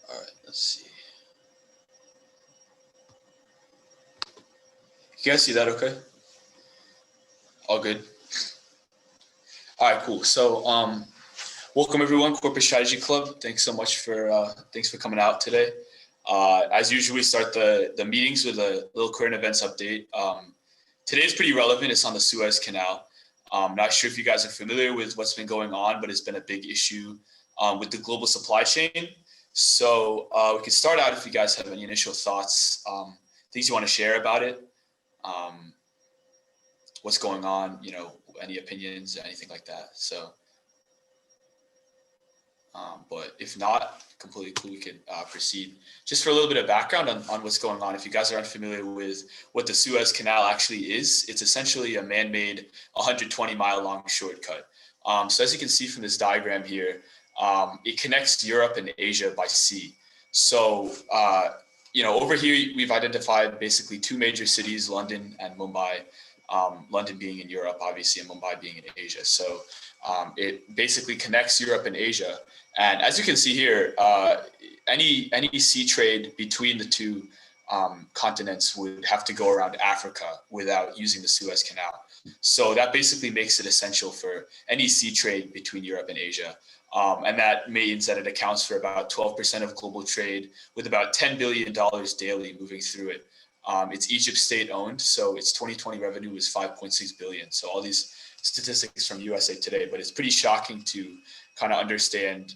All right, let's see. You guys see that okay? All good? All right, cool. So welcome everyone, Corporate Strategy Club. Thanks so much thanks for coming out today. As usual, we start the meetings with a little current events update. Today's pretty relevant. It's on the Suez Canal. Not sure if you guys are familiar with what's been going on, but it's been a big issue with the global supply chain. So we can start out if you guys have any initial thoughts, things you want to share about it, what's going on, any opinions, anything like that. So, but if not, completely cool, we could proceed. Just for a little bit of background on what's going on, if you guys are unfamiliar with what the Suez Canal actually is, it's essentially a man-made 120-mile long shortcut. So as you can see from this diagram here, it connects Europe and Asia by sea. So, over here, we've identified basically two major cities, London and Mumbai, London being in Europe, obviously, and Mumbai being in Asia. So it basically connects Europe and Asia. And as you can see here, any sea trade between the two continents would have to go around Africa without using the Suez Canal. So that basically makes it essential for any sea trade between Europe and Asia. And that means that it accounts for about 12% of global trade, with about $10 billion daily moving through it. It's Egypt state owned, so its 2020 revenue was 5.6 billion. So all these statistics from USA Today, but it's pretty shocking to kind of understand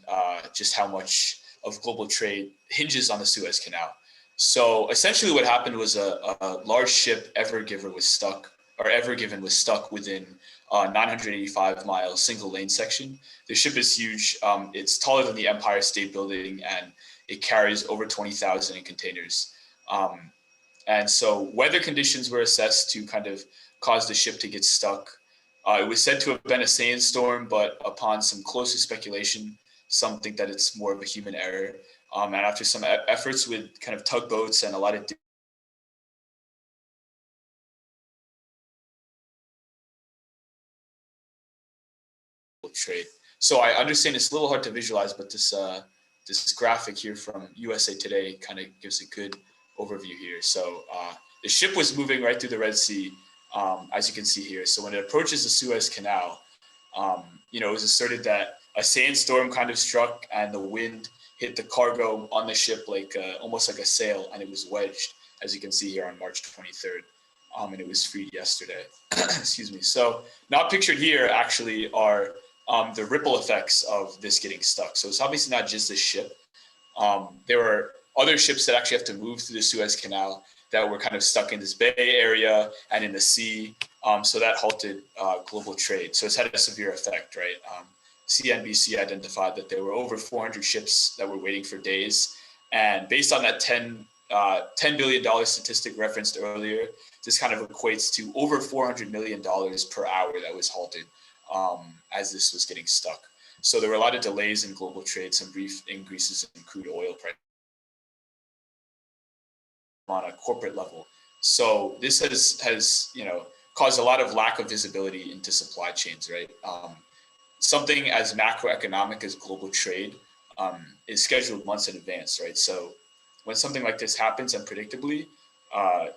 just how much of global trade hinges on the Suez Canal. So essentially what happened was a large ship, Ever Given, was stuck within a 985-mile single lane section. The ship is huge. It's taller than the Empire State Building, and it carries over 20,000 in containers. And so weather conditions were assessed to kind of cause the ship to get stuck. It was said to have been a sandstorm, but upon some closer speculation, some think that it's more of a human error. And after some efforts with kind of tugboats and a lot of trade. So I understand it's a little hard to visualize, but this graphic here from USA Today kind of gives a good overview here. So the ship was moving right through the Red Sea, as you can see here. So when it approaches the Suez Canal, it was asserted that a sandstorm kind of struck and the wind hit the cargo on the ship like almost like a sail, and it was wedged, as you can see here, on March 23rd. And it was freed yesterday. Excuse me. So not pictured here actually are the ripple effects of this getting stuck. So it's obviously not just this ship. There were other ships that actually have to move through the Suez Canal that were kind of stuck in this bay area and in the sea. So that halted global trade. So it's had a severe effect, right? CNBC identified that there were over 400 ships that were waiting for days. And based on that $10 billion statistic referenced earlier, this kind of equates to over $400 million per hour that was halted as this was getting stuck. So there were a lot of delays in global trade, some brief increases in crude oil price on a corporate level. So this has caused a lot of lack of visibility into supply chains, right? Something as macroeconomic as global trade is scheduled months in advance, right? So when something like this happens unpredictably,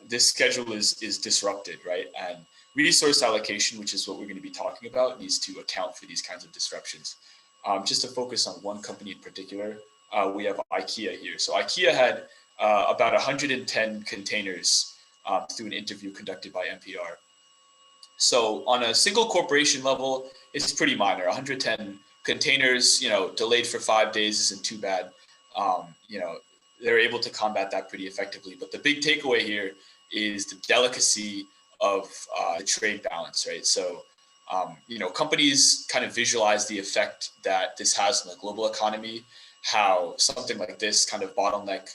this schedule is disrupted, right? And resource allocation, which is what we're going to be talking about, needs to account for these kinds of disruptions. Just to focus on one company in particular, we have IKEA here. So IKEA had about 110 containers through an interview conducted by NPR. So on a single corporation level, it's pretty minor. 110 containers, delayed for 5 days isn't too bad. They're able to combat that pretty effectively. But the big takeaway here is the delicacy of the trade balance, right? So, companies kind of visualize the effect that this has on the global economy, how something like this kind of bottleneck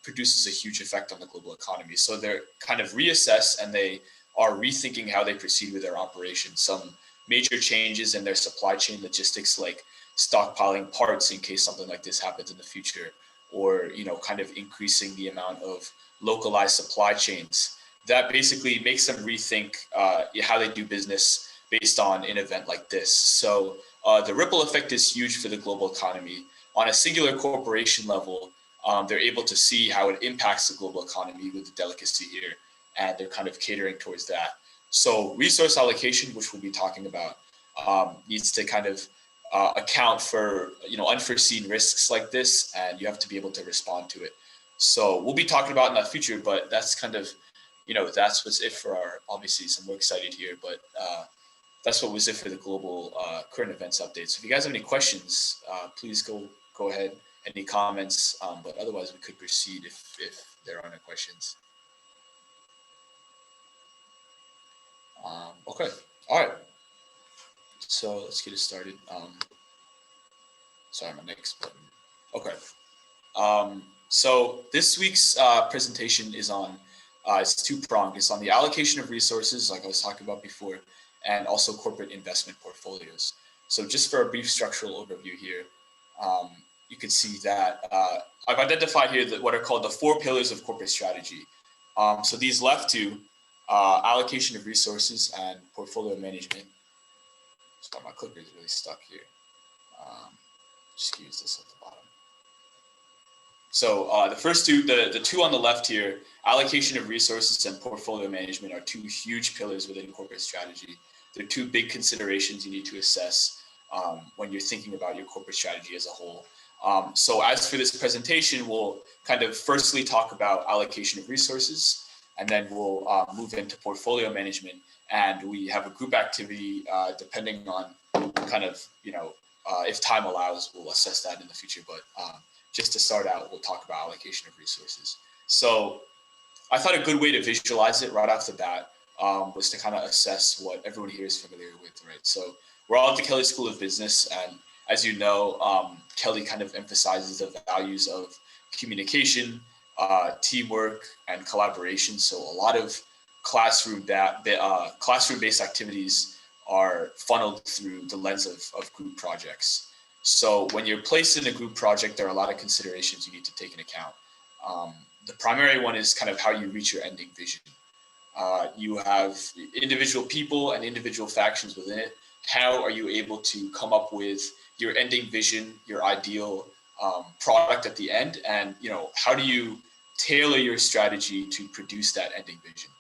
produces a huge effect on the global economy. So they're kind of reassess and they are rethinking how they proceed with their operations. Some major changes in their supply chain logistics, like stockpiling parts in case something like this happens in the future, or kind of increasing the amount of localized supply chains. That basically makes them rethink how they do business based on an event like this. So the ripple effect is huge for the global economy. on a singular corporation level, they're able to see how it impacts the global economy with the delicacy here, and they're kind of catering towards that. So resource allocation, which we'll be talking about, needs to kind of account for unforeseen risks like this, and you have to be able to respond to it. So we'll be talking about in the future, but that's kind of that's what's it for our, obviously some more excited here, but that's what was it for the global current events update. So if you guys have any questions, please go ahead. Any comments, but otherwise we could proceed if there are no questions. Okay, all right. So let's get it started. Sorry, my next button. Okay. So this week's presentation is on, it's two-pronged. It's on the allocation of resources, like I was talking about before, and also corporate investment portfolios. So just for a brief structural overview here, you can see that I've identified here what are called the 4 pillars of corporate strategy. So these left two, allocation of resources and portfolio management. So my clicker is really stuck here. Just use this at the bottom. So the first two, the two on the left here, allocation of resources and portfolio management, are 2 huge pillars within corporate strategy. They're 2 big considerations you need to assess when you're thinking about your corporate strategy as a whole. So as for this presentation, we'll kind of firstly talk about allocation of resources, and then we'll move into portfolio management. And we have a group activity depending on kind of, if time allows, we'll assess that in the future. But just to start out, we'll talk about allocation of resources. So I thought a good way to visualize it right off the bat was to kind of assess what everyone here is familiar with, right? So we're all at the Kelley School of Business, and as you know, Kelley kind of emphasizes the values of communication, teamwork, and collaboration. So a lot of classroom-based activities are funneled through the lens of group projects. So when you're placed in a group project, there are a lot of considerations you need to take into account. The primary one is kind of how you reach your ending vision. You have individual people and individual factions within it. How are you able to come up with your ending vision, your ideal product at the end? And, how do you tailor your strategy to produce that ending vision?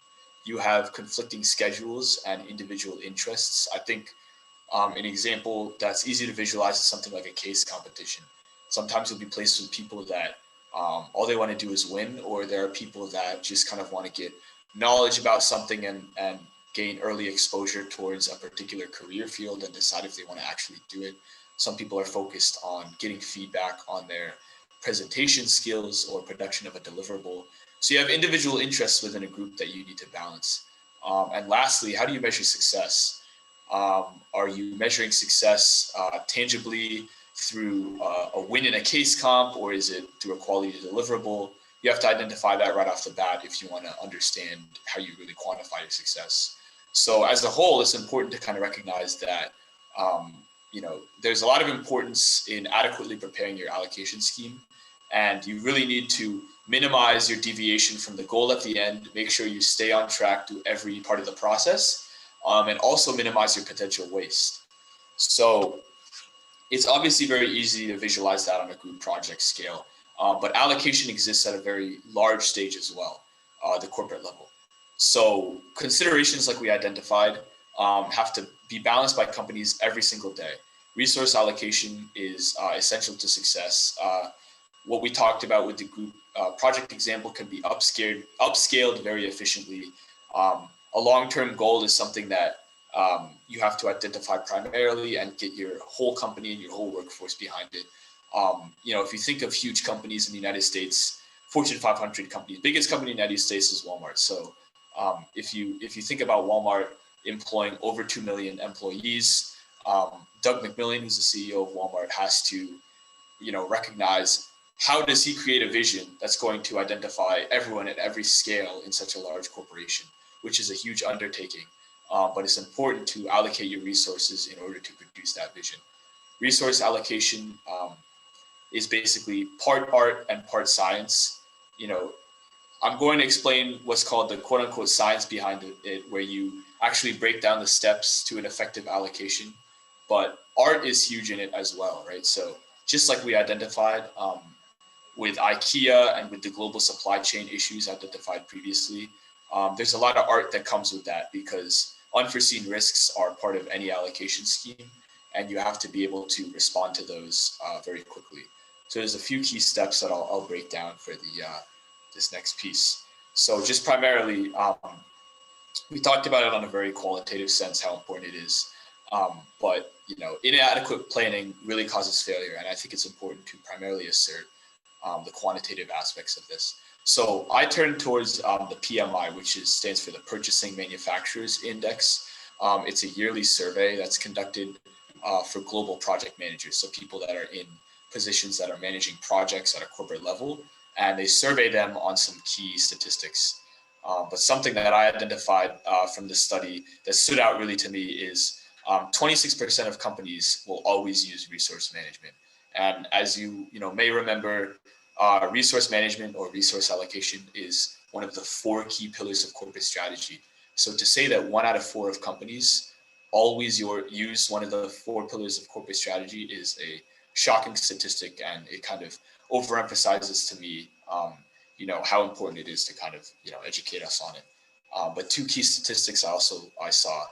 You have conflicting schedules and individual interests. I think an example that's easy to visualize is something like a case competition. Sometimes you'll be placed with people that all they want to do is win, or there are people that just kind of want to get knowledge about something and gain early exposure towards a particular career field and decide if they want to actually do it. Some people are focused on getting feedback on their presentation skills or production of a deliverable. So you have individual interests within a group that you need to balance. And lastly, how do you measure success? Are you measuring success tangibly through a win in a case comp, or is it through a quality deliverable? You have to identify that right off the bat if you want to understand how you really quantify your success. So as a whole, it's important to kind of recognize that there's a lot of importance in adequately preparing your allocation scheme, and you really need to minimize your deviation from the goal at the end, make sure you stay on track through every part of the process, and also minimize your potential waste. So it's obviously very easy to visualize that on a group project scale, but allocation exists at a very large stage as well, the corporate level. So considerations like we identified have to be balanced by companies every single day. Resource allocation is essential to success. What we talked about with the group project example can be upscaled very efficiently. A long-term goal is something that you have to identify primarily and get your whole company and your whole workforce behind it. If you think of huge companies in the United States, Fortune 500 companies, biggest company in the United States is Walmart. So if you think about Walmart employing over 2 million employees, Doug McMillon, who's the CEO of Walmart, has to, recognize how does he create a vision that's going to identify everyone at every scale in such a large corporation, which is a huge undertaking. But it's important to allocate your resources in order to produce that vision. Resource allocation is basically part art and part science. I'm going to explain what's called the quote unquote science behind it, where you actually break down the steps to an effective allocation. But art is huge in it as well, right? So just like we identified with IKEA and with the global supply chain issues identified previously. There's a lot of art that comes with that because unforeseen risks are part of any allocation scheme, and you have to be able to respond to those very quickly. So there's a few key steps that I'll break down for the this next piece. So just primarily, we talked about it on a very qualitative sense, how important it is. But inadequate planning really causes failure, and I think it's important to primarily assert the quantitative aspects of this. So I turn towards the PMI, which stands for the Purchasing Manufacturers Index. It's a yearly survey that's conducted for global project managers, so people that are in positions that are managing projects at a corporate level, and they survey them on some key statistics. But something that I identified from this study that stood out really to me is 26% of companies will always use resource management. And as you may remember, resource management or resource allocation is one of the 4 key pillars of corporate strategy. So to say that 1 out of 4 of companies always use one of the 4 pillars of corporate strategy is a shocking statistic, and it kind of overemphasizes to me how important it is to kind of educate us on it. But 2 key statistics I saw.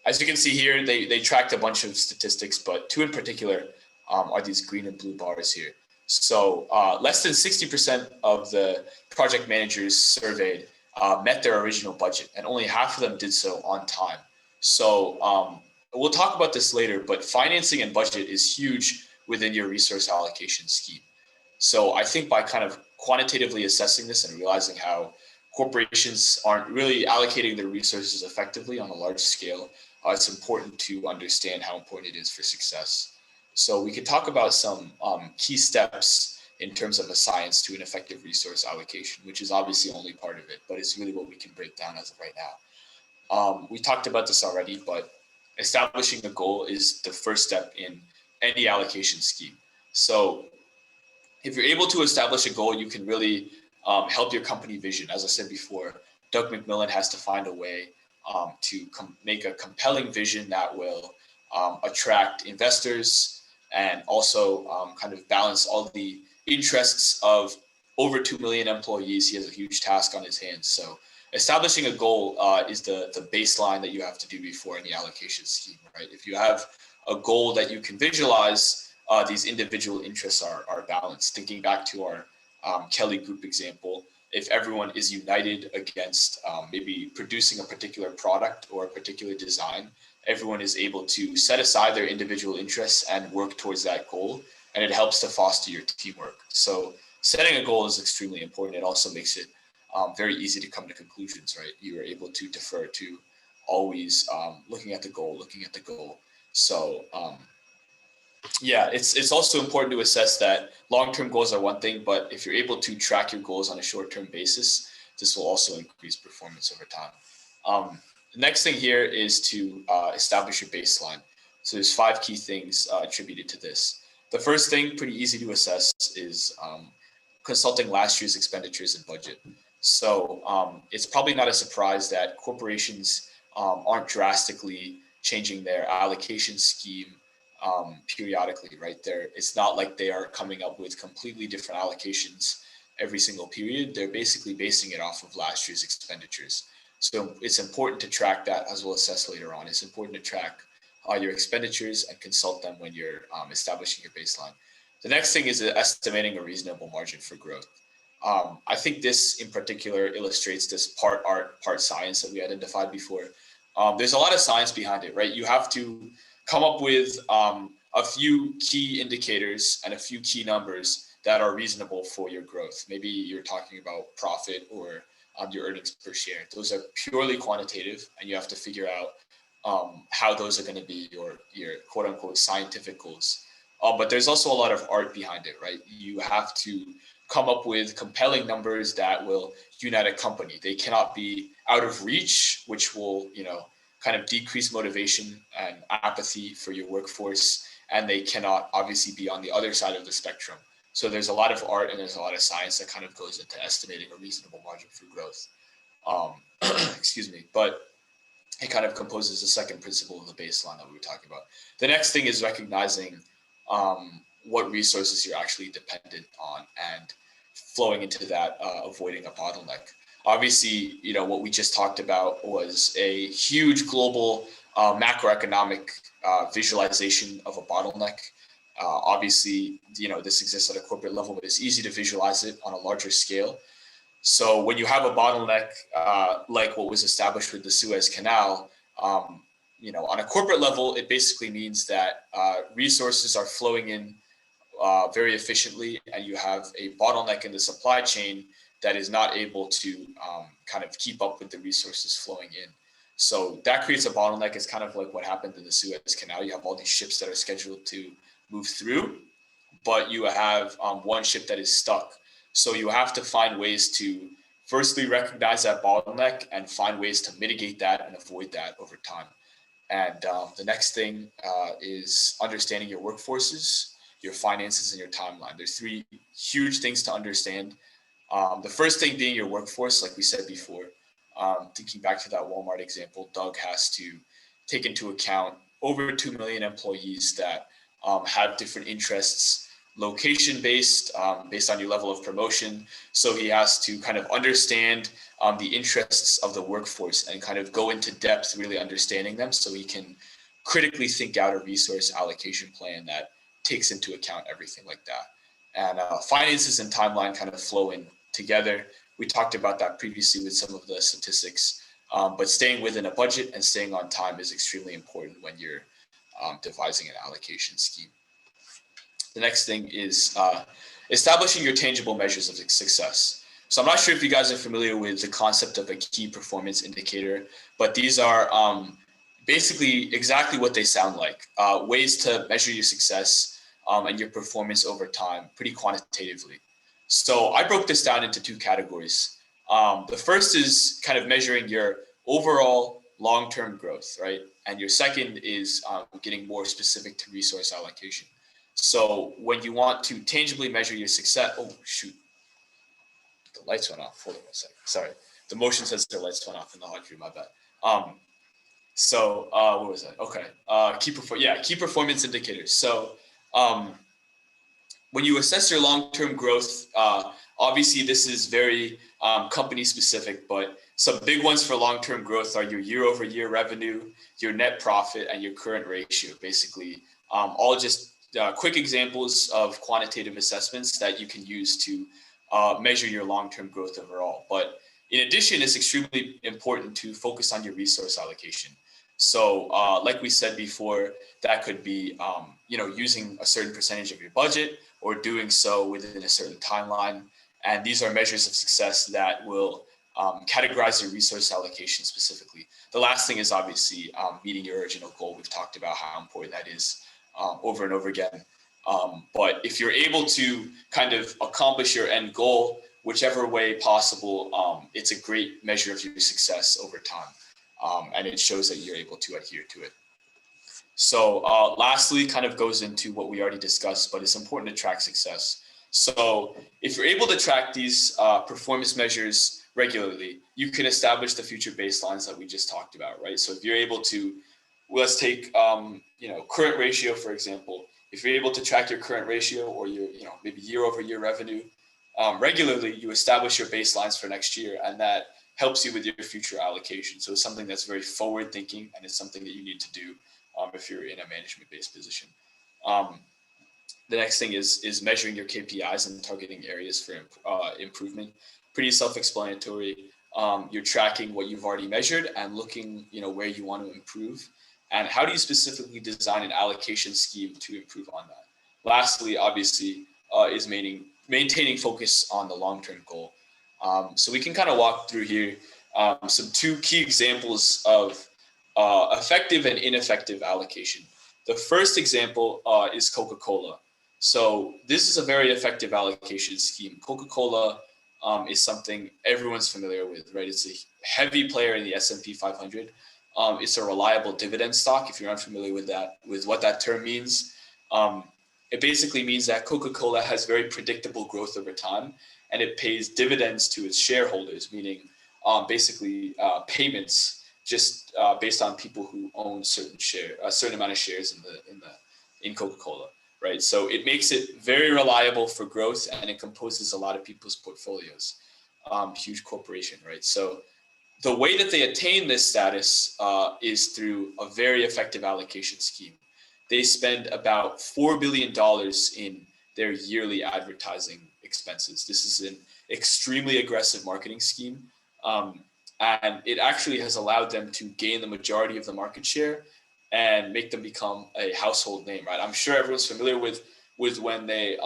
As you can see here, they tracked a bunch of statistics, but 2 in particular are these green and blue bars here. So less than 60% of the project managers surveyed met their original budget, and only half of them did so on time. So we'll talk about this later, but financing and budget is huge within your resource allocation scheme. So I think by kind of quantitatively assessing this and realizing how corporations aren't really allocating their resources effectively on a large scale, it's important to understand how important it is for success. So we could talk about some key steps in terms of a science to an effective resource allocation, which is obviously only part of it, but it's really what we can break down as of right now. We talked about this already, but establishing a goal is the first step in any allocation scheme. So if you're able to establish a goal, you can really help your company vision. As I said before, Doug McMillan has to find a way to make a compelling vision that will attract investors and also kind of balance all the interests of over 2 million employees. He has a huge task on his hands. So establishing a goal is the baseline that you have to do before any allocation scheme, right? If you have a goal that you can visualize, these individual interests are balanced. Thinking back to our Kelly Group example, if everyone is united against maybe producing a particular product or a particular design, everyone is able to set aside their individual interests and work towards that goal, and it helps to foster your teamwork. So setting a goal is extremely important. It also makes it very easy to come to conclusions, right? You are able to defer to always looking at the goal. So yeah, it's also important to assess that long-term goals are one thing, but if you're able to track your goals on a short-term basis, this will also increase performance over time. The next thing here is to establish your baseline. So there's 5 key things attributed to this. The first thing, pretty easy to assess, is consulting last year's expenditures and budget. So it's probably not a surprise that corporations aren't drastically changing their allocation scheme periodically, right? It's not like they are coming up with completely different allocations every single period. They're basically basing it off of last year's expenditures. So it's important to track that, as we'll assess later on. It's important to track your expenditures and consult them when you're establishing your baseline. The next thing is estimating a reasonable margin for growth. I think this in particular illustrates this part art, part science that we identified before. There's a lot of science behind it, right? You have to come up with a few key indicators and a few key numbers that are reasonable for your growth. Maybe you're talking about profit or your earnings per share. Those are purely quantitative, and you have to figure out how those are going to be your quote unquote scientific goals. But there's also a lot of art behind it, right? You have to come up with compelling numbers that will unite a company. They cannot be out of reach, which will, kind of decrease motivation and apathy for your workforce, and they cannot obviously be on the other side of the spectrum. So there's a lot of art and there's a lot of science that kind of goes into estimating a reasonable margin for growth. Excuse me, but it kind of composes the second principle of the baseline that we were talking about. The next thing is recognizing what resources you're actually dependent on and flowing into that, avoiding a bottleneck. Obviously, what we just talked about was a huge global macroeconomic visualization of a bottleneck. Obviously, this exists at a corporate level, but it's easy to visualize it on a larger scale. So when you have a bottleneck like what was established with the Suez Canal, on a corporate level, it basically means that resources are flowing in very efficiently, and you have a bottleneck in the supply chain that is not able to kind of keep up with the resources flowing in. So that creates a bottleneck. It's kind of like what happened in the Suez Canal. You have all these ships that are scheduled to move through, but you have one ship that is stuck. So you have to find ways to firstly recognize that bottleneck and find ways to mitigate that and avoid that over time. And the next thing is understanding your workforces, your finances, and your timeline. There's three huge things to understand. The first thing being your workforce, like we said before. Thinking back to that Walmart example, Doug has to take into account over 2 million employees that have different interests, location-based, based on your level of promotion. So he has to kind of understand the interests of the workforce and kind of go into depth, really understanding them, so he can critically think out a resource allocation plan that takes into account everything like that. And finances and timeline kind of flow in together. We talked about that previously with some of the statistics, but staying within a budget and staying on time is extremely important when you're devising an allocation scheme. The next thing is establishing your tangible measures of success. So I'm not sure if you guys are familiar with the concept of a key performance indicator, but these are basically exactly what they sound like, ways to measure your success and your performance over time pretty quantitatively. So I broke this down into two categories. The first is kind of measuring your overall long-term growth, right? And your second is getting more specific to resource allocation. So when you want to tangibly measure your success, oh shoot, the lights went off. Hold on a second. Sorry, the motion sensor lights went off in the hot room. My bad. What was that? Okay, key performance indicators. So when you assess your long-term growth, obviously this is very company specific, but some big ones for long-term growth are your year-over-year revenue, your net profit, and your current ratio. Basically, all just quick examples of quantitative assessments that you can use to measure your long-term growth overall. But in addition, it's extremely important to focus on your resource allocation. So like we said before, that could be using a certain percentage of your budget or doing so within a certain timeline. And these are measures of success that will categorize your resource allocation specifically. The last thing is obviously meeting your original goal. We've talked about how important that is over and over again. But if you're able to kind of accomplish your end goal, whichever way possible, it's a great measure of your success over time. And it shows that you're able to adhere to it. So lastly, kind of goes into what we already discussed, but it's important to track success. So if you're able to track these performance measures regularly, you can establish the future baselines that we just talked about, right? So if you're able to, let's take current ratio, for example. If you're able to track your current ratio or your maybe year over year revenue regularly, you establish your baselines for next year, and that helps you with your future allocation. So it's something that's very forward thinking, and it's something that you need to do if you're in a management based position. The next thing is measuring your KPIs and targeting areas for improvement. Pretty self-explanatory. You're tracking what you've already measured and looking where you want to improve, and how do you specifically design an allocation scheme to improve on that. Lastly, obviously, is maintaining focus on the long-term goal. So we can kind of walk through here some two key examples of effective and ineffective allocation. The first example is Coca-Cola. So this is a very effective allocation scheme. Coca-Cola is something everyone's familiar with, right? It's a heavy player in the S&P 500. It's a reliable dividend stock. If you're unfamiliar with that, with what that term means, it basically means that Coca-Cola has very predictable growth over time, and it pays dividends to its shareholders, meaning basically payments just based on people who own a certain amount of shares in Coca-Cola, right? So it makes it very reliable for growth, and it composes a lot of people's portfolios. Huge corporation, right? So the way that they attain this status is through a very effective allocation scheme. They spend about $4 billion in their yearly advertising expenses. This is an extremely aggressive marketing scheme. And it actually has allowed them to gain the majority of the market share and make them become a household name, right? I'm sure everyone's familiar with when they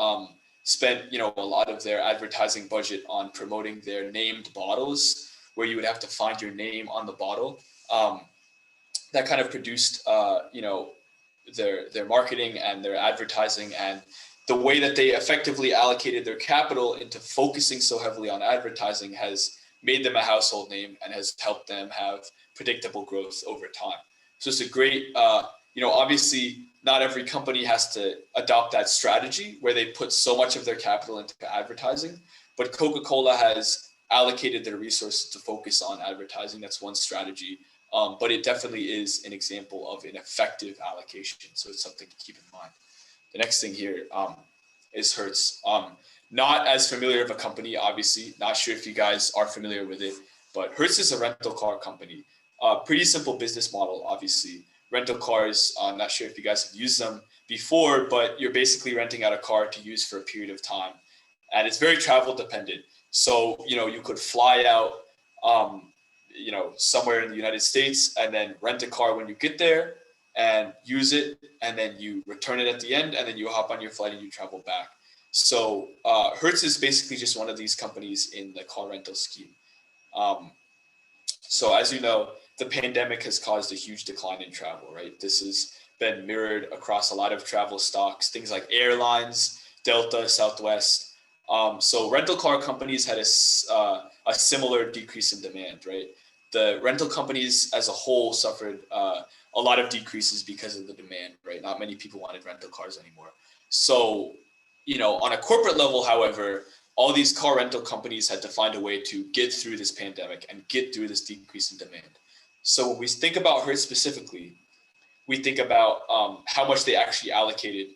spent, a lot of their advertising budget on promoting their named bottles, where you would have to find your name on the bottle. That kind of produced, their marketing and their advertising, and the way that they effectively allocated their capital into focusing so heavily on advertising has made them a household name and has helped them have predictable growth over time. So it's a great, obviously not every company has to adopt that strategy where they put so much of their capital into advertising, but Coca-Cola has allocated their resources to focus on advertising. That's one strategy, but it definitely is an example of an effective allocation. So it's something to keep in mind. The next thing here is Hertz. Not as familiar of a company, obviously. Not sure if you guys are familiar with it, but Hertz is a rental car company. Pretty simple business model, obviously. Rental cars, I'm not sure if you guys have used them before, but you're basically renting out a car to use for a period of time. And it's very travel dependent. So, you could fly out, somewhere in the United States and then rent a car when you get there and use it. And then you return it at the end, and then you hop on your flight and you travel back. So Hertz is basically just one of these companies in the car rental scheme. So as you know, the pandemic has caused a huge decline in travel, right? This has been mirrored across a lot of travel stocks, things like airlines, Delta, Southwest. So rental car companies had a similar decrease in demand, right? The rental companies as a whole suffered a lot of decreases because of the demand, right? Not many people wanted rental cars anymore. So, on a corporate level, however, all these car rental companies had to find a way to get through this pandemic and get through this decrease in demand. So when we think about Hertz specifically, we think about how much they actually allocated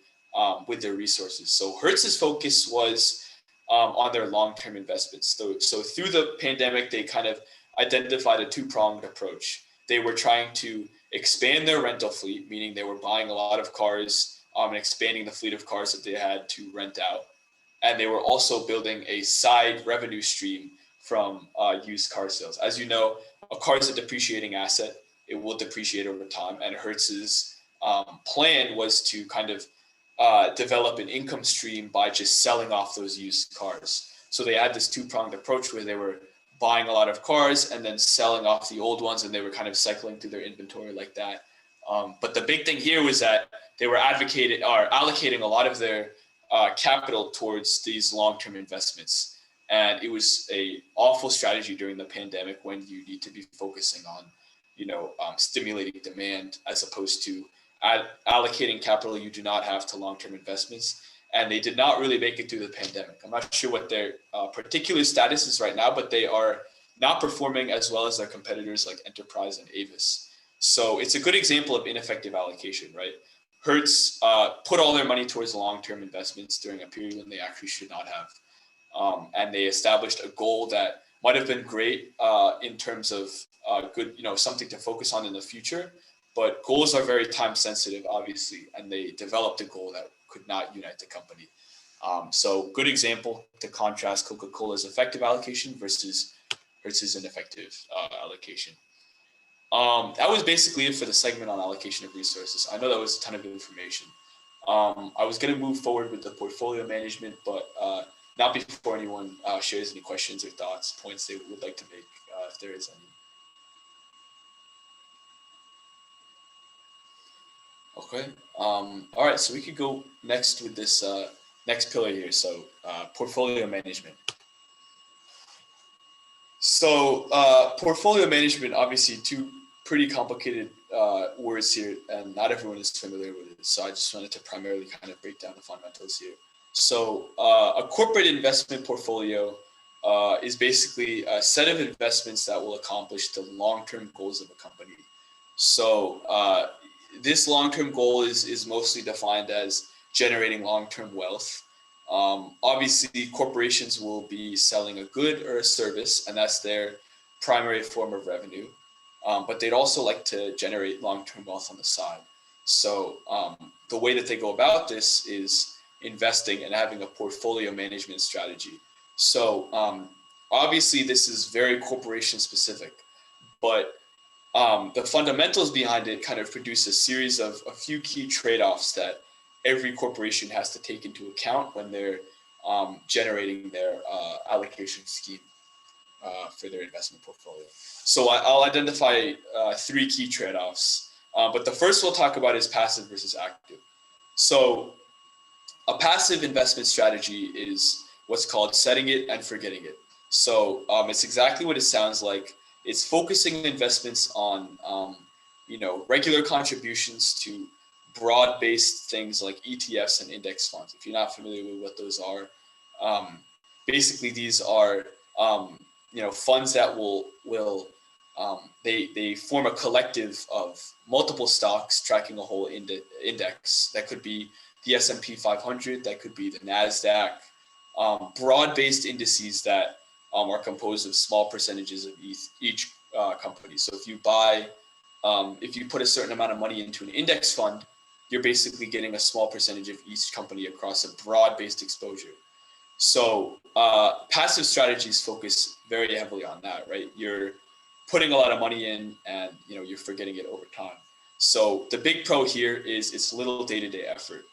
with their resources. So Hertz's focus was on their long-term investments. So through the pandemic, they kind of identified a two-pronged approach. They were trying to expand their rental fleet, meaning they were buying a lot of cars and expanding the fleet of cars that they had to rent out. And they were also building a side revenue stream from used car sales. As you know, a car is a depreciating asset. It will depreciate over time. And Hertz's plan was to kind of develop an income stream by just selling off those used cars. So they had this two-pronged approach where they were buying a lot of cars and then selling off the old ones, and they were kind of cycling through their inventory like that. But the big thing here was that they were allocating a lot of their capital towards these long-term investments. And it was a awful strategy during the pandemic when you need to be focusing on, stimulating demand as opposed to allocating capital you do not have to long-term investments. And they did not really make it through the pandemic. I'm not sure what their particular status is right now, but they are not performing as well as their competitors like Enterprise and Avis. So it's a good example of ineffective allocation, right? Hertz put all their money towards long-term investments during a period when they actually should not have. And they established a goal that might have been great in terms of good, something to focus on in the future. But goals are very time sensitive, obviously, and they developed a goal that could not unite the company. So good example to contrast Coca-Cola's effective allocation versus Hertz's ineffective allocation. That was basically it for the segment on allocation of resources. I know that was a ton of information. I was going to move forward with the portfolio management, but not before anyone shares any questions or thoughts, points they would like to make, if there is any. Okay. All right. So we could go next with this next pillar here. So portfolio management. So portfolio management, obviously two pretty complicated words here, and not everyone is familiar with it. So I just wanted to primarily kind of break down the fundamentals here. So a corporate investment portfolio is basically a set of investments that will accomplish the long-term goals of a company. So this long-term goal is mostly defined as generating long-term wealth. Obviously, corporations will be selling a good or a service, and that's their primary form of revenue. But they'd also like to generate long-term wealth on the side. So the way that they go about this is investing and having a portfolio management strategy. So obviously, this is very corporation specific, but the fundamentals behind it kind of produce a series of a few key trade-offs that every corporation has to take into account when they're generating their allocation scheme for their investment portfolio. So I'll identify three key trade-offs. But the first we'll talk about is passive versus active. So a passive investment strategy is what's called setting it and forgetting it. So it's exactly what it sounds like. It's focusing investments on regular contributions to broad-based things like ETFs and index funds. If you're not familiar with what those are, basically these are funds that they form a collective of multiple stocks tracking a whole index. That could be the SP 500, that could be the NASDAQ, broad-based indices that are composed of small percentages of each company. So if you put a certain amount of money into an index fund, you're basically getting a small percentage of each company across a broad-based exposure. So passive strategies focus very heavily on that, right? You're putting a lot of money in and you're forgetting it over time. So the big pro here is it's little day-to-day effort.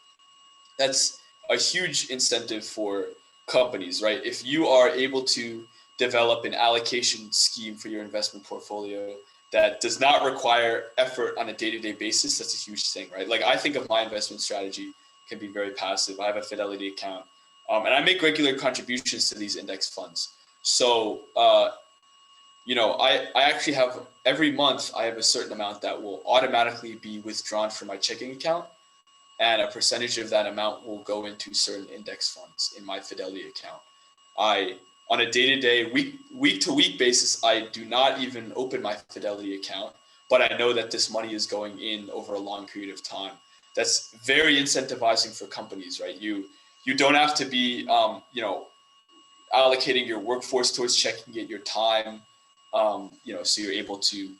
That's a huge incentive for companies, right? If you are able to develop an allocation scheme for your investment portfolio that does not require effort on a day-to-day basis, that's a huge thing, right? Like I think of my investment strategy can be very passive. I have a Fidelity account, and I make regular contributions to these index funds. So, I actually have every month I have a certain amount that will automatically be withdrawn from my checking account, and a percentage of that amount will go into certain index funds in my Fidelity account. On a day-to-day, week-to-week basis, I do not even open my Fidelity account, but I know that this money is going in over a long period of time. That's very incentivizing for companies, right? You don't have to be, allocating your workforce towards checking it, your time, so you're able to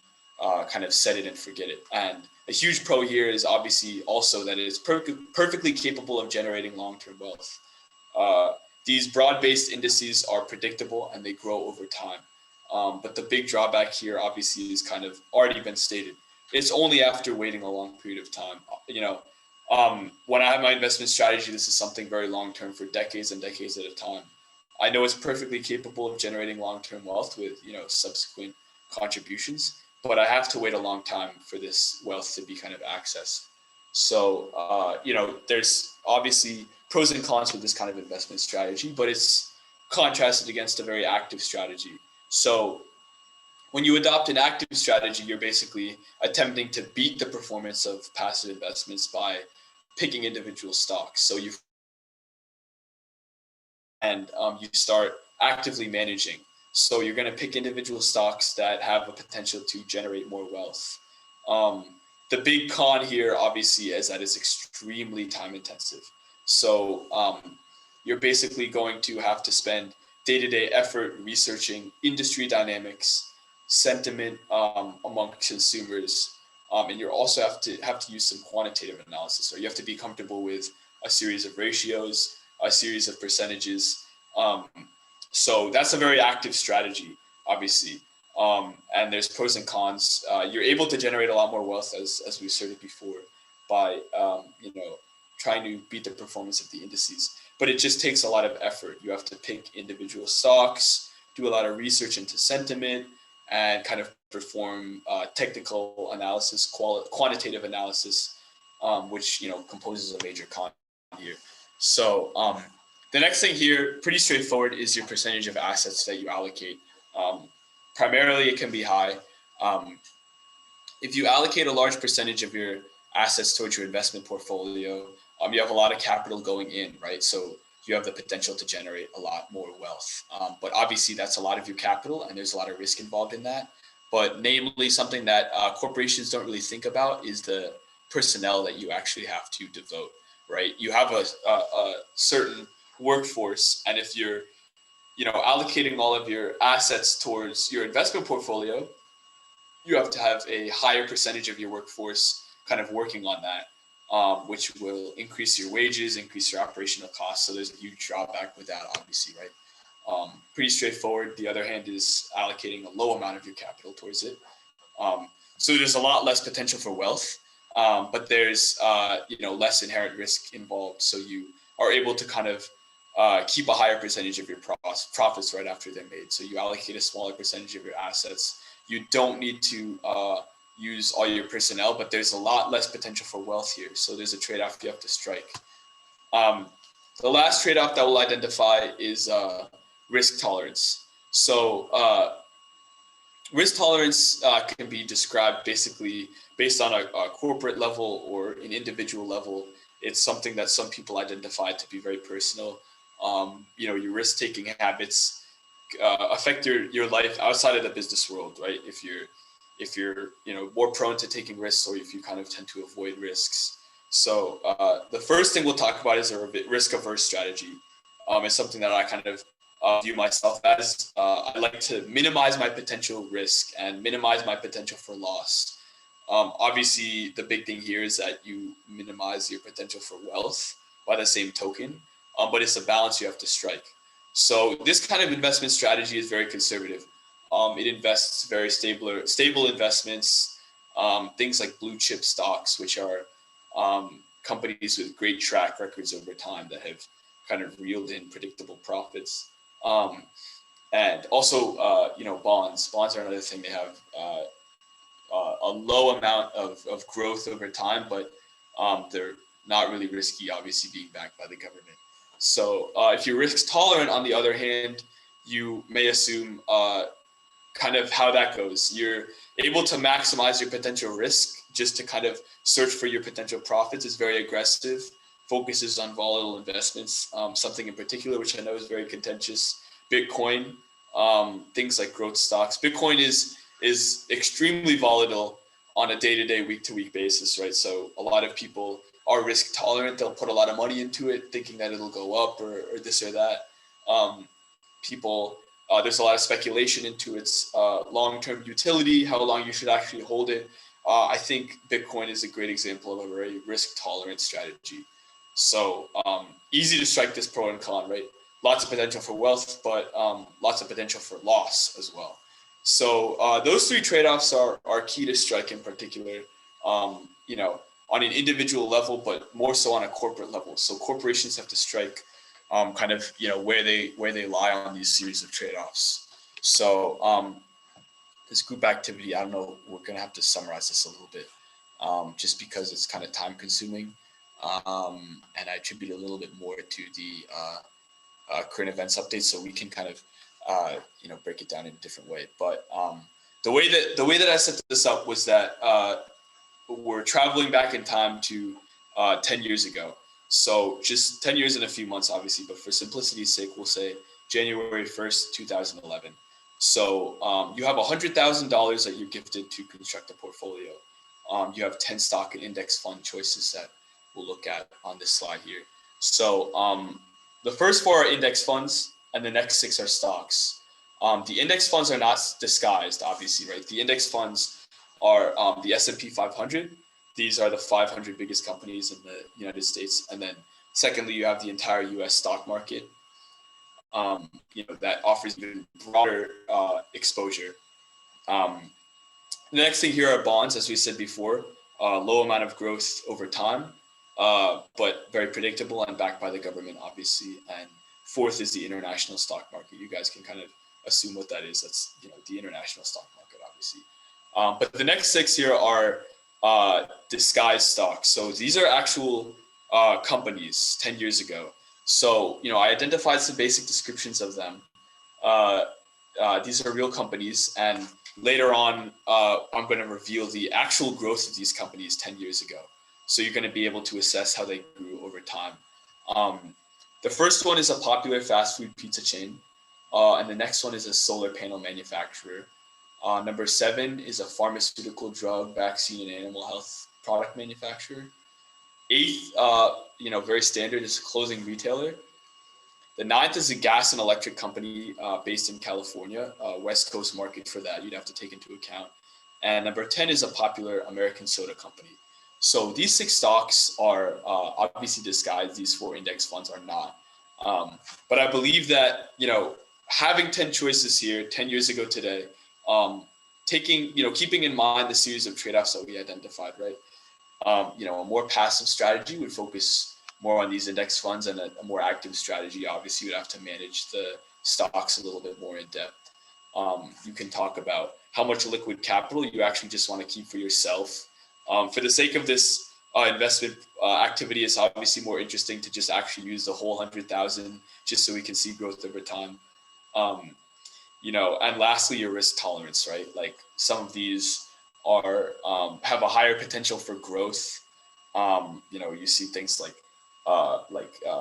kind of set it and forget it. And a huge pro here is obviously also that it's perfectly capable of generating long-term wealth. These broad-based indices are predictable and they grow over time. But the big drawback here obviously is kind of already been stated. It's only after waiting a long period of time. When I have my investment strategy, this is something very long-term for decades and decades at a time. I know it's perfectly capable of generating long-term wealth with, subsequent contributions, but I have to wait a long time for this wealth to be kind of accessed. So, there's obviously pros and cons with this kind of investment strategy, but it's contrasted against a very active strategy. So when you adopt an active strategy, you're basically attempting to beat the performance of passive investments by picking individual stocks. So you start actively managing. So you're going to pick individual stocks that have a potential to generate more wealth. The big con here, obviously, is that it's extremely time intensive. So you're basically going to have to spend day-to-day effort researching industry dynamics, sentiment among consumers, and you also have to use some quantitative analysis. So you have to be comfortable with a series of ratios, a series of percentages. So that's a very active strategy, obviously. And there's pros and cons. You're able to generate a lot more wealth, as we stated before, by trying to beat the performance of the indices. But it just takes a lot of effort. You have to pick individual stocks, do a lot of research into sentiment, and kind of perform technical analysis, quantitative analysis, which composes a major con here. So the next thing here, pretty straightforward, is your percentage of assets that you allocate. Primarily, it can be high. If you allocate a large percentage of your assets towards your investment portfolio, you have a lot of capital going in, right? So you have the potential to generate a lot more wealth. But obviously, that's a lot of your capital, and there's a lot of risk involved in that. But namely, something that corporations don't really think about is the personnel that you actually have to devote, right? You have a certain workforce, and if you're, allocating all of your assets towards your investment portfolio, you have to have a higher percentage of your workforce kind of working on that, which will increase your wages, increase your operational costs. So there's a huge drawback with that, obviously, right? Pretty straightforward. The other hand is allocating a low amount of your capital towards it. So there's a lot less potential for wealth, but there's less inherent risk involved. So you are able to kind of keep a higher percentage of your profits right after they're made. So you allocate a smaller percentage of your assets. You don't need to use all your personnel, but there's a lot less potential for wealth here. So there's a trade-off you have to strike. The last trade-off that we'll identify is risk tolerance. So risk tolerance can be described basically based on a corporate level or an individual level. It's something that some people identify to be very personal. Your risk-taking habits affect your life outside of the business world, right? If you're more prone to taking risks, or if you kind of tend to avoid risks. So the first thing we'll talk about is a risk-averse strategy. It's something that I kind of view myself as. I like to minimize my potential risk and minimize my potential for loss. Obviously, the big thing here is that you minimize your potential for wealth by the same token, but it's a balance you have to strike. So this kind of investment strategy is very conservative. It invests very stable investments, things like blue chip stocks, which are companies with great track records over time that have kind of reeled in predictable profits. And also, bonds. Bonds are another thing. They have a low amount of growth over time, but they're not really risky, obviously being backed by the government. So if you're risk tolerant, on the other hand, you may assume kind of how that goes. You're able to maximize your potential risk just to kind of search for your potential profits. Is very aggressive, focuses on volatile investments, something in particular, which I know is very contentious. Bitcoin, things like growth stocks. Bitcoin is extremely volatile on a day-to-day, week-to-week basis, right? So a lot of people are risk tolerant. They'll put a lot of money into it, thinking that it'll go up or this or that. There's a lot of speculation into its long-term utility, how long you should actually hold it. I think Bitcoin is a great example of a very risk-tolerant strategy. So easy to strike this pro and con, right? Lots of potential for wealth, but lots of potential for loss as well. So those three trade-offs are key to strike in particular, on an individual level, but more so on a corporate level. So corporations have to strike where they lie on these series of trade-offs. So this group activity, I don't know, we're going to have to summarize this a little bit just because it's kind of time consuming. And I attribute a little bit more to the current events update, so we can kind of break it down in a different way. But the way that I set this up was that we're traveling back in time to 10 years ago. So just 10 years and a few months, obviously, but for simplicity's sake, we'll say January 1st, 2011. So you have $100,000 that you're gifted to construct a portfolio. You have 10 stock and index fund choices that we'll look at on this slide here. So the first four are index funds, and the next six are stocks. The index funds are not disguised, obviously, right? The index funds are the S&P 500. These are the 500 biggest companies in the United States. And then secondly, you have the entire US stock market, that offers even broader exposure. The next thing here are bonds, as we said before, low amount of growth over time, but very predictable and backed by the government, obviously. And fourth is the international stock market. You guys can kind of assume what that is. That's the international stock market, obviously. But the next six here are disguised stocks. So these are actual companies 10 years ago. So, I identified some basic descriptions of them. These are real companies, and later on, I'm going to reveal the actual growth of these companies 10 years ago. So you're going to be able to assess how they grew over time. The first one is a popular fast food pizza chain, and the next one is a solar panel manufacturer. Number 7 is a pharmaceutical drug, vaccine, and animal health product manufacturer. 8th, very standard, is a clothing retailer. The 9th is a gas and electric company based in California, West Coast market for that. You'd have to take into account. And number 10 is a popular American soda company. So these 6 stocks are obviously disguised. These 4 index funds are not. But I believe that, having 10 choices here 10 years ago today, keeping in mind the series of trade-offs that we identified, right? A more passive strategy would focus more on these index funds, and a more active strategy obviously would have to manage the stocks a little bit more in depth. You can talk about how much liquid capital you actually just want to keep for yourself. For the sake of this investment activity, it's obviously more interesting to just actually use the whole 100,000 just so we can see growth over time. And lastly, your risk tolerance, right? Like some of these are have a higher potential for growth. You see things like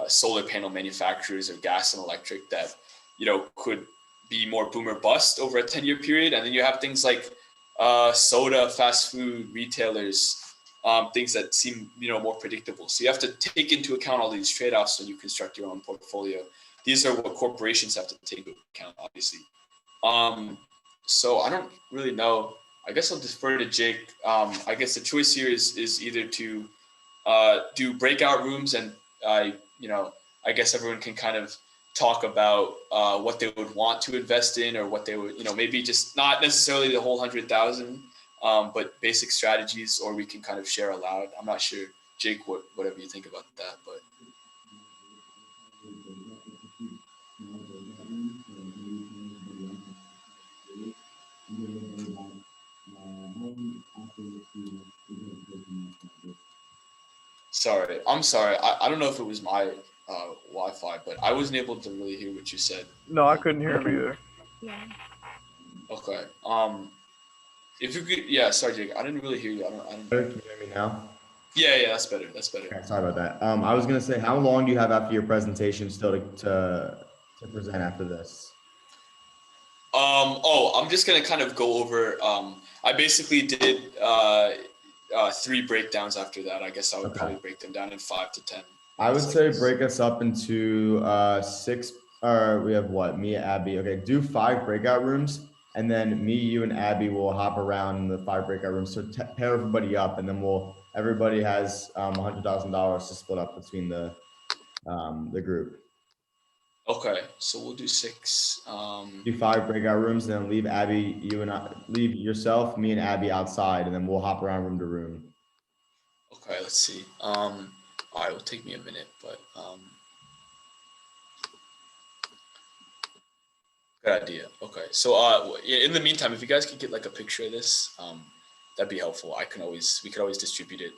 solar panel manufacturers or gas and electric that could be more boom or bust over a 10-year period, and then you have things like soda, fast food retailers, things that seem more predictable. So you have to take into account all these trade-offs when you construct your own portfolio. These are what corporations have to take into account, obviously. So I don't really know. I guess I'll defer to Jake. I guess the choice here is either to do breakout rooms, and I guess everyone can kind of talk about what they would want to invest in, or what they would, maybe just not necessarily the whole 100,000, but basic strategies, or we can kind of share aloud. I'm not sure, Jake, whatever you think about that, but. I'm sorry. I don't know if it was my Wi-Fi, but I wasn't able to really hear what you said. No, I couldn't hear him either. Yeah. Okay. If you could, sorry, Jake. I didn't really hear you. I don't. Can you hear me now? Yeah, that's better. Okay, sorry about that. I was gonna say, how long do you have after your presentation still to present after this? I'm just gonna kind of go over. I basically did 3 breakdowns after that. I guess I would probably break them down in 5 to 10. I would say break us up into 6. Or we have what? Me, Abby. Okay, do 5 breakout rooms, and then me, you, and Abby will hop around in the 5 breakout rooms. So pair everybody up, and then everybody has $100,000 to split up between the group. Okay, so we'll do 6. Do 5 breakout rooms, and then leave Abby, leave yourself, me, and Abby outside, and then we'll hop around room to room. Okay, let's see. All right, it'll take me a minute, but good idea. Okay, so in the meantime, if you guys could get like a picture of this, that'd be helpful. We could always distribute it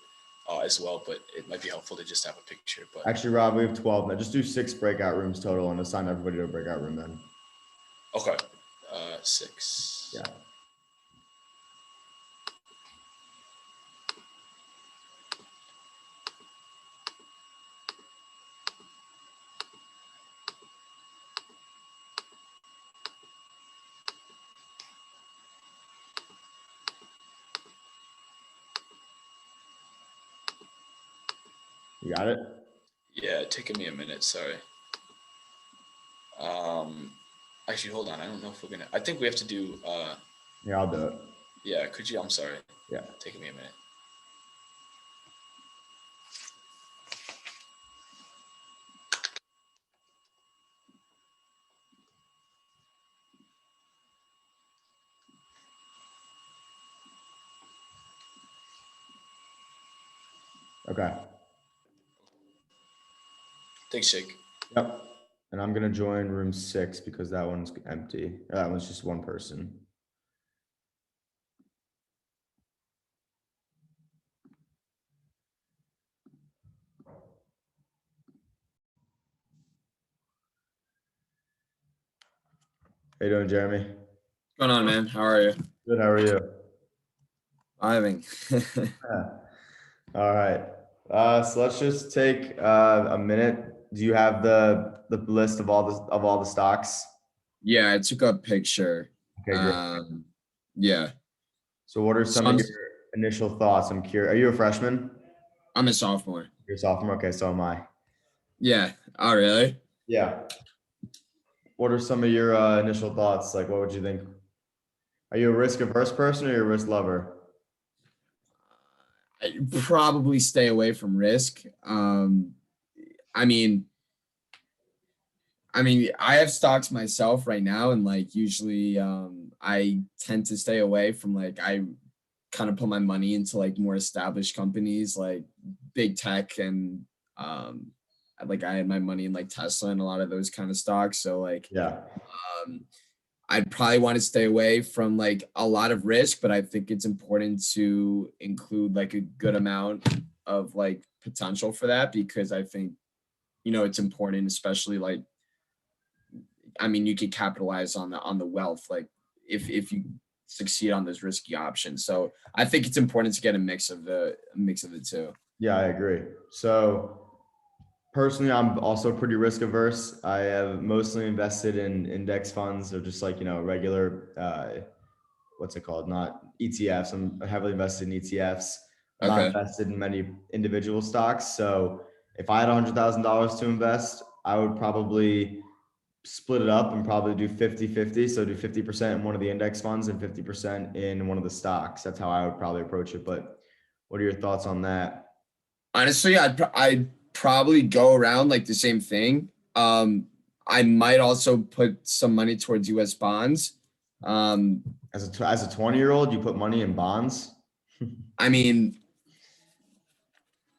as well, but it might be helpful to just have a picture. But actually, Rob, we have 12 now. Just do 6 breakout rooms total, and assign everybody to a breakout room then. Okay, 6. Yeah. You got it? Yeah, taking me a minute. Sorry. Actually, hold on. I don't know if we're gonna. I think we have to do. Yeah, I'll do it. Yeah, could you? I'm sorry. Yeah. Taking me a minute. Okay. Thanks, Jake. Yep. And I'm gonna join room 6 because that one's empty. That one's just one person. How you doing, Jeremy? What's going on, man? How are you? Good. How are you? Thriving. Yeah. All right. So let's just take a minute. Do you have the list of all the stocks? Yeah, I took a picture. Okay, great. Yeah. So what are some of your initial thoughts? I'm curious. Are you a freshman? I'm a sophomore. You're a sophomore. Okay, so am I. Yeah. Oh, really? Yeah. What are some of your initial thoughts? Like, what would you think? Are you a risk averse person or are you a risk lover? I'd probably stay away from risk. I mean, I have stocks myself right now, and like usually, I tend to stay away from like I kind of put my money into like more established companies like big tech and um, like I had my money in like Tesla and a lot of those kind of stocks. So like, Yeah. um, I'd probably want to stay away from like a lot of risk, but I think it's important to include like a good amount of like potential for that because I think, it's important, especially like, you could capitalize on the wealth, like if you succeed on those risky options. So I think it's important to get a mix of the two. Yeah, I agree. So personally, I'm also pretty risk averse. I have mostly invested in index funds or just like, regular, what's it called? Not ETFs. I'm heavily invested in ETFs. I'm not Okay. invested in many individual stocks. So if I had $100,000 to invest, I would probably split it up and probably do 50-50. So do 50% in one of the index funds and 50% in one of the stocks. That's how I would probably approach it. But what are your thoughts on that? Honestly, I'd probably go around like the same thing. I might also put some money towards U.S. bonds. Um, As a 20-year-old, you put money in bonds. I mean,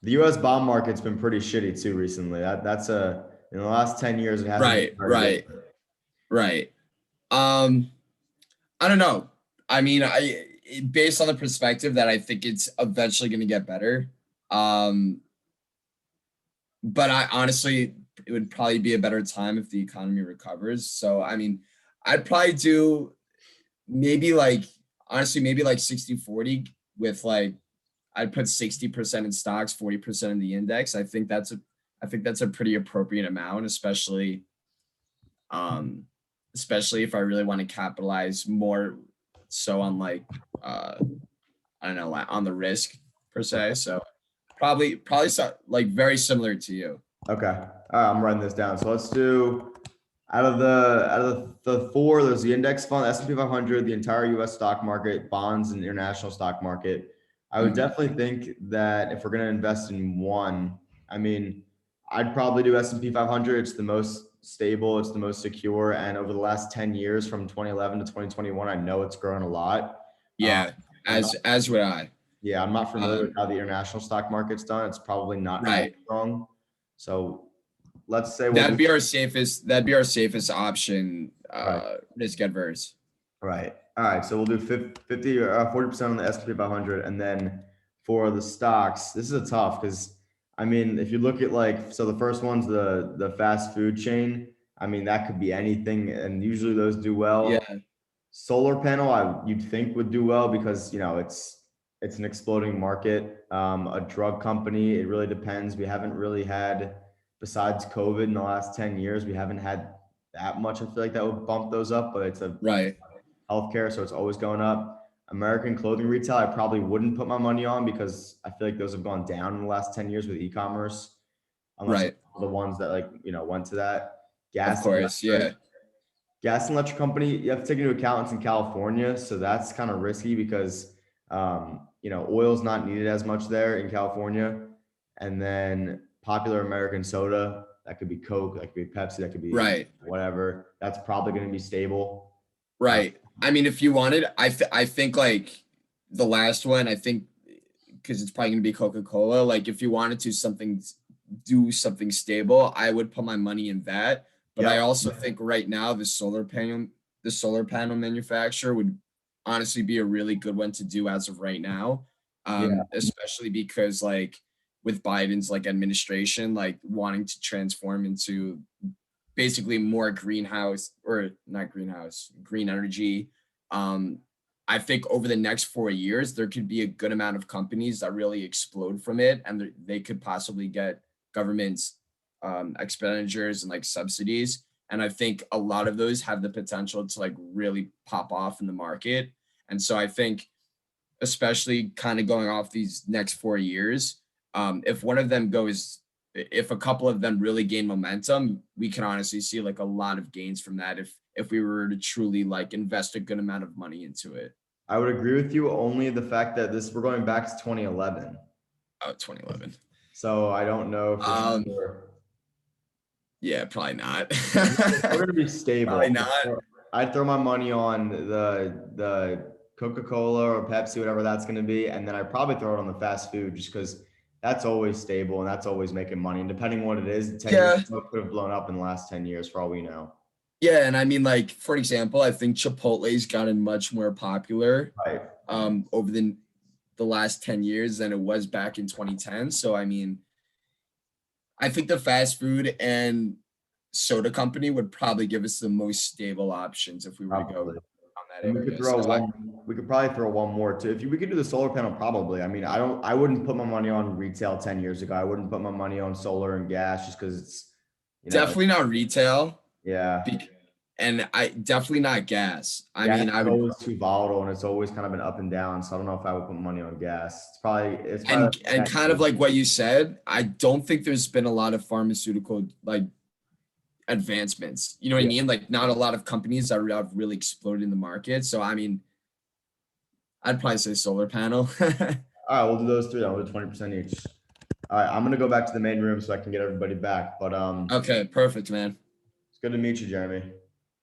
The U.S. bond market's been pretty shitty too recently. That's in the last 10 years, it hasn't been right, very good. right, right. Um, I don't know. Based on the perspective that I think it's eventually going to get better. Um, but I honestly, it would probably be a better time if the economy recovers. So, I'd probably do maybe like, honestly, maybe like 60-40 with like, I'd put 60% in stocks, 40% in the index. I think that's a pretty appropriate amount, um, especially if I really want to capitalize more so on like, uh, I don't know, like on the risk per se. So probably so, like very similar to you. Okay. All right, I'm writing this down. So let's do out of the four, there's the index fund, S&P 500, the entire US stock market, bonds, and international stock market. I would Mhm. definitely think that if we're going to invest in one, I'd probably do S&P 500. It's the most stable, it's the most secure, and over the last 10 years from 2011 to 2021, I know it's grown a lot. Um, Yeah, I'm not, as would I. yeah, I'm not familiar with Um, how the international stock market's done. It's probably not as right. strong. So let's say we'll do That'd be our safest option, right. risk adverse. Right. All right. So we'll do 50 or 40% on the S&P 500. And then for the stocks, this is a tough because if you look at like, so the first one's the fast food chain. That could be anything. And usually those do well. Yeah, Solar panel, you'd think would do well because, it's an exploding market. A drug company, it really depends. We haven't really had, besides COVID in the last 10 years, we haven't had that much. I feel like that would bump those up, but it's a right, healthcare, so it's always going up. American clothing retail, I probably wouldn't put my money on because I feel like those have gone down in the last 10 years with e-commerce, unless right. the ones that went to that. Of Gas and course, yeah, electric. Gas and electric company, you have to take into account it's in California, so that's kind of risky because oil's not needed as much there in California. And then popular American soda, that could be Coke, that could be Pepsi, that could be right, whatever. That's probably going to be stable. right. If you wanted, I think like the last one, I think because it's probably gonna be Coca-Cola. Like if you wanted to do something stable, I would put my money in that. But I Yep. also think right now the solar panel manufacturer would honestly be a really good one to do as of right now. Yeah. Especially because like with Biden's like administration, like wanting to transform into basically more greenhouse or not greenhouse, green energy. Um, I think over the next 4 years, there could be a good amount of companies that really explode from it, and they could possibly get government's expenditures and like subsidies. And I think a lot of those have the potential to like really pop off in the market. And so I think, especially kind of going off these next 4 years, If one of them goes, if a couple of them really gain momentum, we can honestly see like a lot of gains from that if we were to truly like invest a good amount of money into it. I would agree with you, only the fact that we're going back to 2011. Oh, 2011. So I don't know for Um, sure. Yeah, probably not. We're gonna be stable. Probably not. I'd throw my money on the Coca-Cola or Pepsi, whatever that's gonna be, and then I'd probably throw it on the fast food just because that's always stable and that's always making money. And depending on what it is, 10 Yeah. years ago, it could have blown up in the last 10 years for all we know. Yeah, and I mean, like, for example, I think Chipotle's gotten much more popular Right. over the last 10 years than it was back in 2010. So I mean, I think the fast food and soda company would probably give us the most stable options if we were to go Probably. on that And we area. could throw So we could probably throw one more too. We could do the solar panel, probably. I mean, I wouldn't put my money on retail 10 years ago. I wouldn't put my money on solar and gas just because it's, definitely not retail. Yeah. And I definitely not gas. I Gas mean, I is would, always too volatile and it's always kind of been up and down. So I don't know if I would put money on gas. It's probably and kind of like what you said, I don't think there's been a lot of pharmaceutical like advancements. You know what I mean? Like not a lot of companies that have really exploded in the market. So I mean, I'd probably say solar panel. All right, we'll do those three. Then we'll do 20% each. All right, I'm gonna go back to the main room so I can get everybody back. But Okay, perfect, man. It's good to meet you, Jeremy.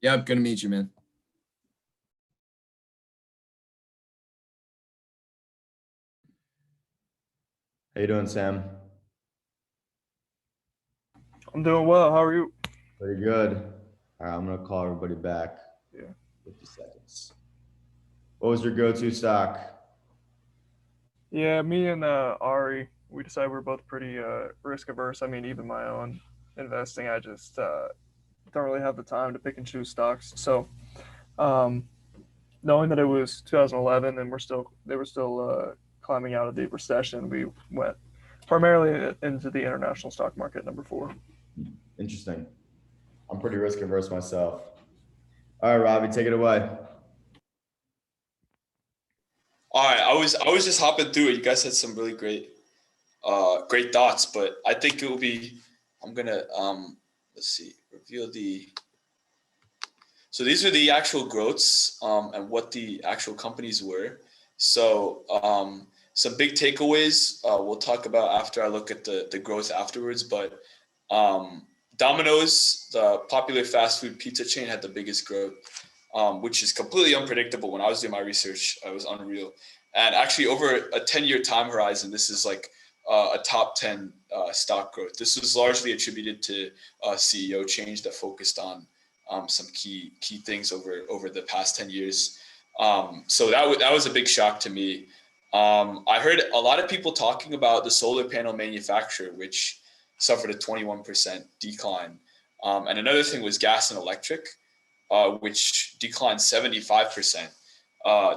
Yep, good to meet you, man. How you doing, Sam? I'm doing well. How are you? Pretty good. All right, I'm gonna call everybody back. Yeah. 50 seconds. What was your go-to stock? Yeah, me and Ari, we decided we're both pretty risk averse. I mean, even my own investing, I just don't really have the time to pick and choose stocks. So, knowing that it was 2011 and they were still climbing out of the recession, we went primarily into the international stock market, number 4. Interesting. I'm pretty risk averse myself. All right, Robbie, take it away. All right, I was just hopping through it. You guys had some really great thoughts, but I think it will be. I'm gonna let's see, reveal the. So these are the actual growths and what the actual companies were. So some big takeaways we'll talk about after I look at the growth afterwards. But Domino's, the popular fast food pizza chain, had the biggest growth, which is completely unpredictable. When I was doing my research, it was unreal. And actually, over a 10-year time horizon, this is like a top 10 stock growth. This was largely attributed to CEO change that focused on some key things over the past 10 years. So that was a big shock to me. I heard a lot of people talking about the solar panel manufacturer, which suffered a 21% decline. And another thing was gas and electric, which declined 75%.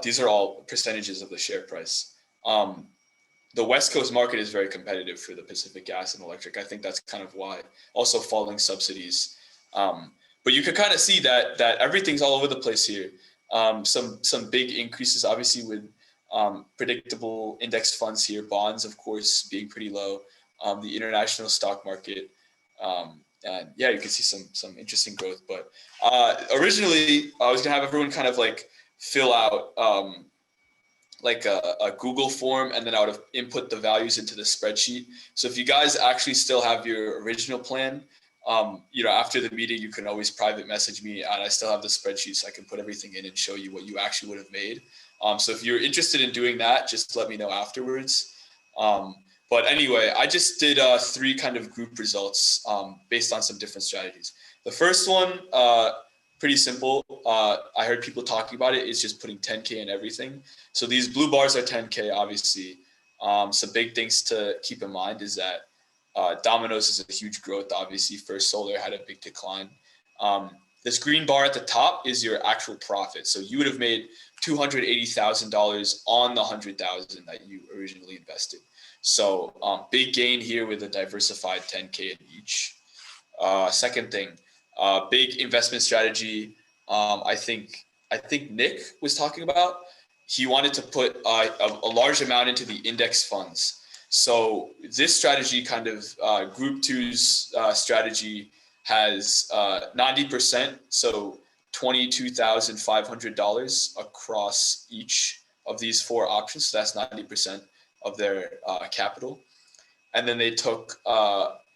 These are all percentages of the share price. The West Coast market is very competitive for the Pacific gas and electric. I think that's kind of why. Also falling subsidies. But you could kind of see that everything's all over the place here. Some big increases, obviously, with predictable index funds here, bonds, of course, being pretty low, the international stock market. And yeah, you can see some interesting growth. But originally, I was going to have everyone kind of like fill out like a Google form, and then I would have input the values into the spreadsheet. So if you guys actually still have your original plan, after the meeting, you can always private message me, and I still have the spreadsheet, so I can put everything in and show you what you actually would have made. So if you're interested in doing that, just let me know afterwards. But anyway, I just did 3 kind of group results based on some different strategies. The first one, pretty simple. I heard people talking about it. It's just putting 10K in everything. So these blue bars are 10K, obviously. Some big things to keep in mind is that Domino's is a huge growth. Obviously, First Solar had a big decline. This green bar at the top is your actual profit. So you would have made $280,000 on the $100,000 that you originally invested. So big gain here with a diversified 10K in each. Second thing, big investment strategy. I think Nick was talking about. He wanted to put a large amount into the index funds. So this strategy kind of group two's strategy has 90%, so $22,500 across each of these 4 options. So that's 90% of their capital. And then they took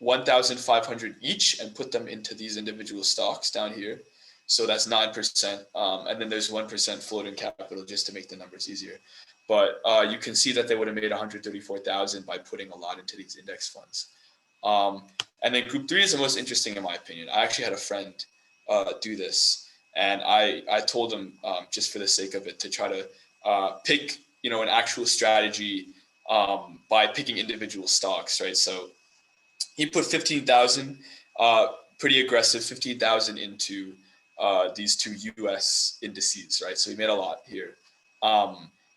1,500 each and put them into these individual stocks down here. So that's 9%. And then there's 1% floating capital just to make the numbers easier. But you can see that they would have made 134,000 by putting a lot into these index funds. And then group 3 is the most interesting in my opinion. I actually had a friend do this, and I told him just for the sake of it to try to pick an actual strategy by picking individual stocks, right? So he put 15,000, pretty aggressive, 15,000 into these 2 US indices, right? So he made a lot here.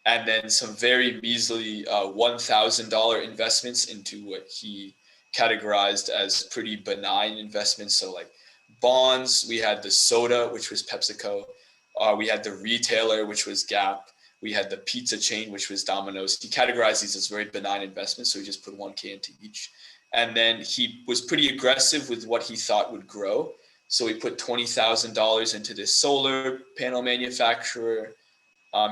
And then some very measly $1,000 investments into what he categorized as pretty benign investments. So like bonds, we had the soda, which was PepsiCo. We had the retailer, which was Gap. We had the pizza chain, which was Domino's. He categorized these as very benign investments. So he just put 1K into each. And then he was pretty aggressive with what he thought would grow. So he put $20,000 into this solar panel manufacturer.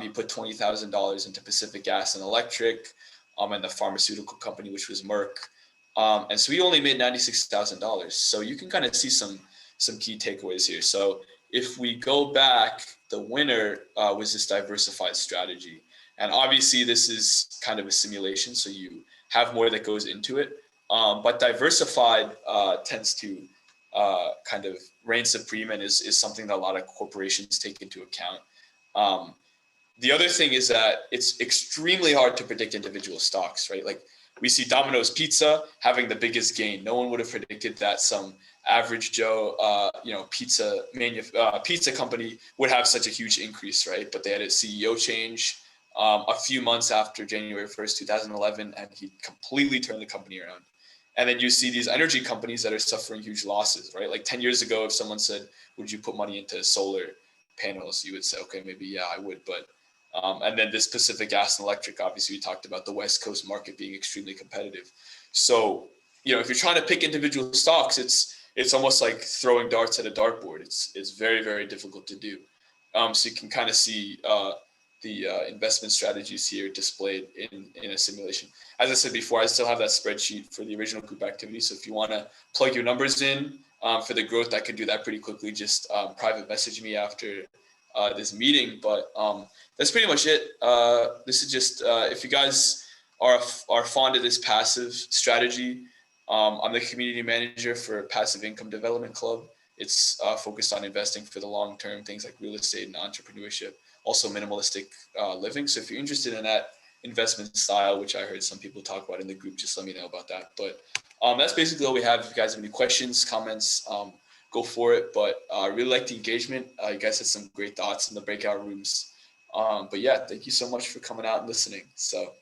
He put $20,000 into Pacific Gas and Electric, and the pharmaceutical company, which was Merck. And so he only made $96,000. So you can kind of see some key takeaways here. So if we go back, the winner was this diversified strategy. And obviously this is kind of a simulation, so you have more that goes into it. But diversified tends to kind of reign supreme and is something that a lot of corporations take into account. The other thing is that it's extremely hard to predict individual stocks, right? Like we see Domino's Pizza having the biggest gain. No one would have predicted that some average Joe, pizza company would have such a huge increase, right? But they had a CEO change a few months after January 1st, 2011, and he completely turned the company around. And then you see these energy companies that are suffering huge losses, right? Like 10 years ago, if someone said, would you put money into solar panels? You would say, okay, maybe, yeah, I would. But and then this Pacific Gas and Electric, obviously we talked about the West Coast market being extremely competitive. So, if you're trying to pick individual stocks, it's almost like throwing darts at a dartboard. It's very, very difficult to do. So you can kind of see the investment strategies here displayed in a simulation. As I said before, I still have that spreadsheet for the original group activity. So if you want to plug your numbers in for the growth, I could do that pretty quickly. Just private message me after this meeting. But that's pretty much it. This is just if you guys are fond of this passive strategy, I'm the community manager for Passive Income Development Club. It's focused on investing for the long term, things like real estate and entrepreneurship, also minimalistic living. So if you're interested in that investment style, which I heard some people talk about in the group, just let me know about that. But that's basically all we have. If you guys have any questions, comments, go for it. But I really like the engagement. You guys had some great thoughts in the breakout rooms. But yeah, thank you so much for coming out and listening. So